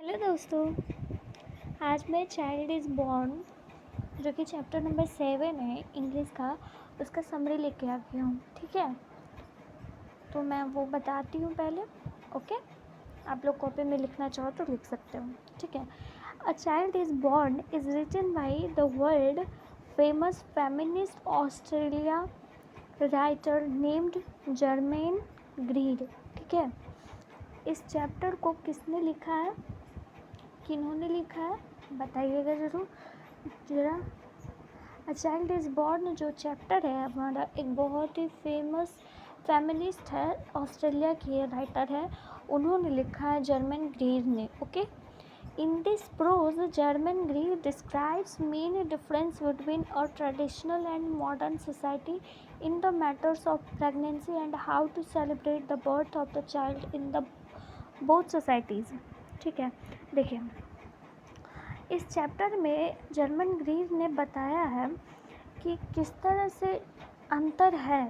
Hello दोस्तों, आज मैं चाइल्ड इज़ बॉर्न जो कि चैप्टर नंबर 7 है इंग्लिश का, उसका समरी लेके आ गई हूँ। ठीक है, तो मैं वो बताती हूँ पहले। ओके, आप लोग कॉपी में लिखना चाहो तो लिख सकते हो। ठीक है, a child is born is written by the world famous feminist Australia writer named Germaine Greer. ठीक है, इस चैप्टर को किसने लिखा है, किन्होंने लिखा है, बताइएगा ज़रूर ज़रा। अ चाइल्ड इज़ बॉर्न जो चैप्टर है हमारा, एक बहुत ही फेमस फेमिनिस्ट है, ऑस्ट्रेलिया की राइटर है, उन्होंने लिखा है, जर्मन ग्रीड ने। Okay, in this prose Germaine Greer describes main difference between a traditional and modern society in the matters of pregnancy and how to celebrate the birth of the child in the both societies. ठीक है, देखिए इस chapter में German Greer ने बताया है कि किस तरह से अंतर है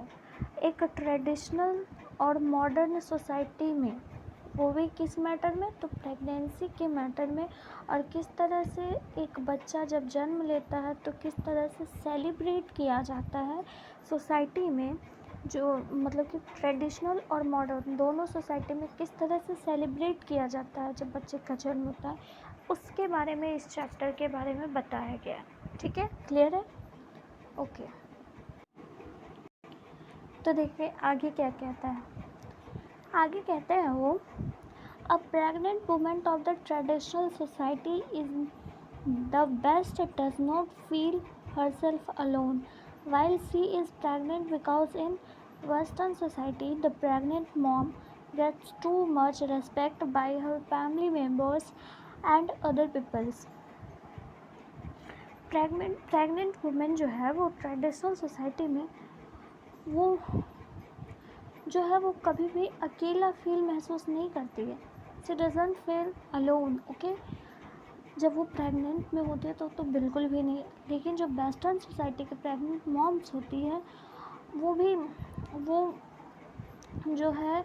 एक ट्रेडिशनल और मॉडर्न सोसाइटी में, वो भी किस मैटर में, तो प्रेगनेंसी के मैटर में। और किस तरह से एक बच्चा जब जन्म लेता है तो किस तरह से सेलिब्रेट किया जाता है सोसाइटी में, जो मतलब कि ट्रेडिशनल और मॉडर्न दोनों सोसाइटी में किस तरह से सेलिब्रेट किया जाता है जब बच्चे का जन्म होता है, उसके बारे में इस चैप्टर के बारे में बताया गया है। ठीक है, क्लियर है? ओके, तो देखिए आगे क्या कहता है। आगे कहते हैं वो, अ pregnant woman of the traditional society is the best does not feel herself alone while she is pregnant because in western society the pregnant mom gets too much respect by her family members and other peoples। Pregnant women जो है वो traditional society में वो जो है वो कभी भी अकेला फील महसूस नहीं करती है। She doesn't feel alone. Okay, जब वो प्रेग्नेंट में होती है तो बिल्कुल भी नहीं। लेकिन जो वेस्टर्न सोसाइटी के प्रेग्नेंट मॉम्स होती है वो जो है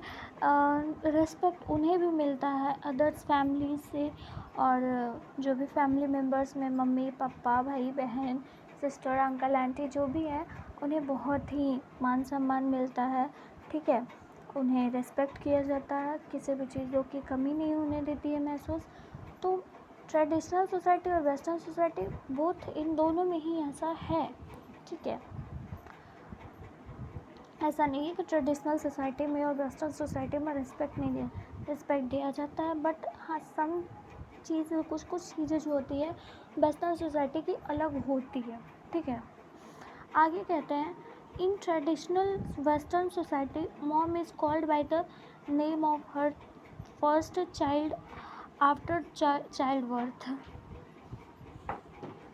रिस्पेक्ट उन्हें भी मिलता है अदर्स फैमिली से, और जो भी फैमिली मेम्बर्स में मम्मी पापा भाई बहन सिस्टर अंकल आंटी जो भी हैं उन्हें बहुत ही मान सम्मान मिलता है। ठीक है, उन्हें रिस्पेक्ट किया जाता है, किसी भी चीज़ों की कमी नहीं होने देती है महसूस। तो ट्रेडिशनल सोसाइटी और वेस्टर्न सोसाइटी बोथ, इन दोनों में ही ऐसा है। ठीक है, ऐसा नहीं है कि ट्रेडिशनल सोसाइटी में और वेस्टर्न सोसाइटी में रिस्पेक्ट दिया जाता है, बट हाँ सम चीज़ कुछ चीज़ें जो होती है वेस्टर्न सोसाइटी की अलग होती है। ठीक है, आगे कहते हैं, इन traditional western society mom is called by the name of her first child after child birth.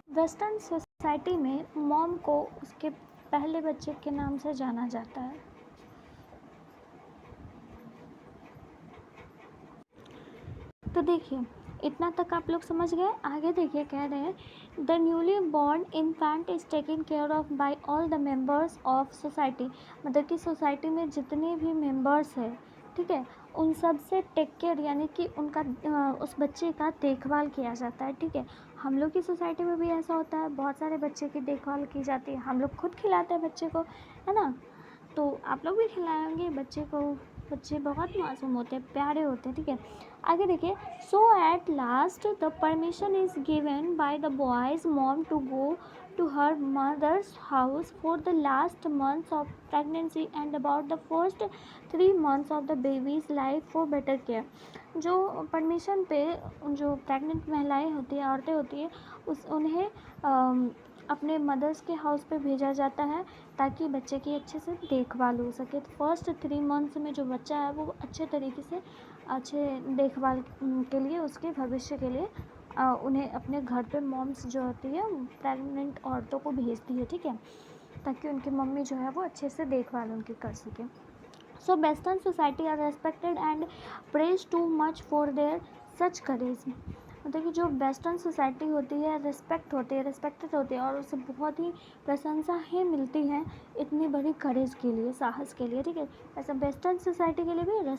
Western society में मॉम को उसके पहले बच्चे के नाम से जाना जाता है। तो देखिए इतना तक आप लोग समझ गए। आगे देखिए कह रहे हैं, the newly born infant is taken care of by all the members of society. मतलब कि सोसाइटी में जितने भी मेंबर्स हैं, ठीक है, उन सब से टेक केयर यानी कि उनका उस बच्चे का देखभाल किया जाता है। ठीक है, हम लोग की सोसाइटी में भी ऐसा होता है, बहुत सारे बच्चे की देखभाल की जाती है, हम लोग खुद खिलाते हैं बच्चे को, है ना, तो आप लोग भी खिलाएंगे बच्चे को। बच्चे बहुत मासूम होते हैं, प्यारे होते हैं। ठीक है, आगे देखिए, so at last the permission is given by the boys mom to go to her mother's house for the last months of pregnancy and about the first 3 months of the baby's life for better care। जो permission पे जो pregnant महिलाएं होती हैं, औरतें होती हैं, उन्हें अपने मदर्स के हाउस पे भेजा जाता है ताकि बच्चे की अच्छे से देखभाल हो सके। तो फर्स्ट 3 मंथ्स में जो बच्चा है वो अच्छे तरीके से अच्छे देखभाल के लिए, उसके भविष्य के लिए उन्हें अपने घर पे मॉम्स जो होती है प्रेग्नेंट औरतों को भेजती है। ठीक है, ताकि उनकी मम्मी जो है वो अच्छे से देखभाल उनकी कर सके। So western society are respected and praise too much for their such courage. मतलब कि जो वेस्टर्न सोसाइटी होती है रिस्पेक्टेड होती है और उसे बहुत ही प्रशंसा ही मिलती है इतनी बड़ी करेज के लिए, साहस के लिए, ठीक है। ऐसा वेस्टर्न सोसाइटी के लिए भी,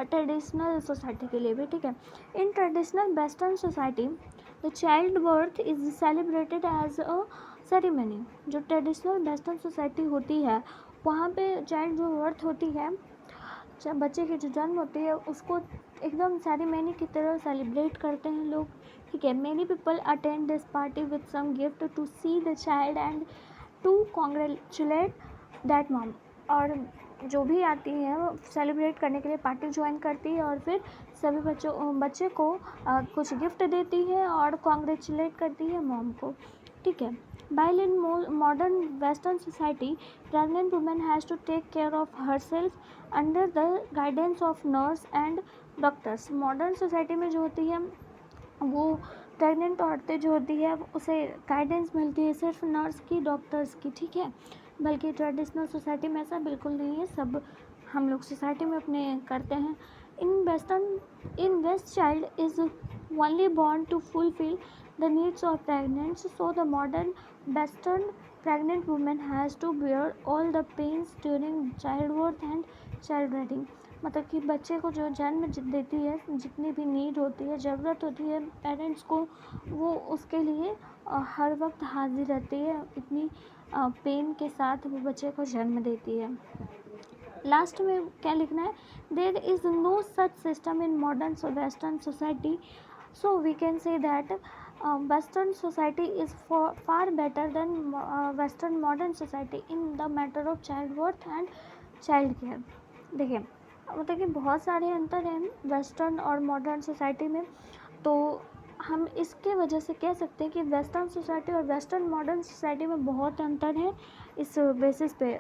ट्रेडिशनल सोसाइटी के लिए भी, ठीक है। In traditional western society the child birth is celebrated as a ceremony. जो ट्रेडिशनल वेस्टर्न सोसाइटी होती है वहाँ पे चाइल्ड जो बर्थ होती है, जब बच्चे की जो जन्म होती है उसको एकदम सेरेमनी की तरह सेलिब्रेट करते हैं लोग, ठीक है। Many people attend this party with some gift to see the child and to congratulate that mom. और जो भी आती है वो सेलिब्रेट करने के लिए पार्टी ज्वाइन करती है और फिर सभी बच्चे को कुछ गिफ्ट देती है और कॉन्ग्रेचुलेट करती है मॉम को, ठीक है। While in modern Western society, pregnant woman has to take care of herself under the guidance of nurse and doctors। Modern society में जो होती है वो प्रेग्नेंट औरतें जो होती है उसे गाइडेंस मिलती है सिर्फ नर्स की, डॉक्टर्स की, ठीक है। बल्कि ट्रेडिशनल सोसाइटी में ऐसा बिल्कुल नहीं है, सब हम लोग सोसाइटी में अपने करते हैं। In west child is only born to fulfil the needs of pregnancy, so the modern western pregnant woman has to bear all the pains during childbirth and child rearing। मतलब कि बच्चे को जो जन्म देती है, जितनी भी नीड होती है, ज़रूरत होती है पेरेंट्स को, वो उसके लिए हर वक्त हाजिर रहती है, इतनी पेन के साथ वो बच्चे को जन्म देती है। लास्ट में क्या लिखना है, there is no such system in modern western society, so we can say that western society is far better than western modern society in the matter of childbirth and child care। देखिए मतलब कि बहुत सारे अंतर हैं western और modern society में, तो हम इसके वजह से कह सकते हैं कि वेस्टर्न सोसाइटी और वेस्टर्न मॉडर्न सोसाइटी में बहुत अंतर है इस बेसिस पे,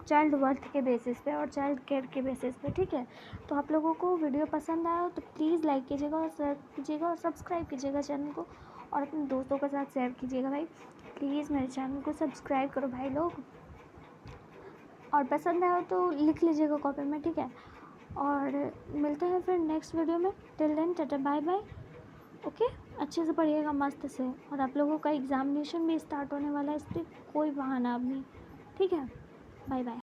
चाइल्ड बर्थ के बेसिस पे और चाइल्ड केयर के बेसिस पे, ठीक है। तो आप लोगों को वीडियो पसंद आया तो प्लीज़ लाइक कीजिएगा और शेयर कीजिएगा और सब्सक्राइब कीजिएगा चैनल को, और अपने दोस्तों के साथ शेयर कीजिएगा भाई। प्लीज़ मेरे चैनल को सब्सक्राइब करो भाई लोग, और पसंद आया तो लिख लीजिएगा कॉपी में, ठीक है। और मिलते हैं फिर नेक्स्ट वीडियो में। Till then tata bye bye. Okay, अच्छे से पढ़िएगा मस्त से, और आप लोगों का एग्ज़ामिनेशन भी स्टार्ट होने वाला है, इस पर कोई बहाना अब नहीं, ठीक है। Bye bye.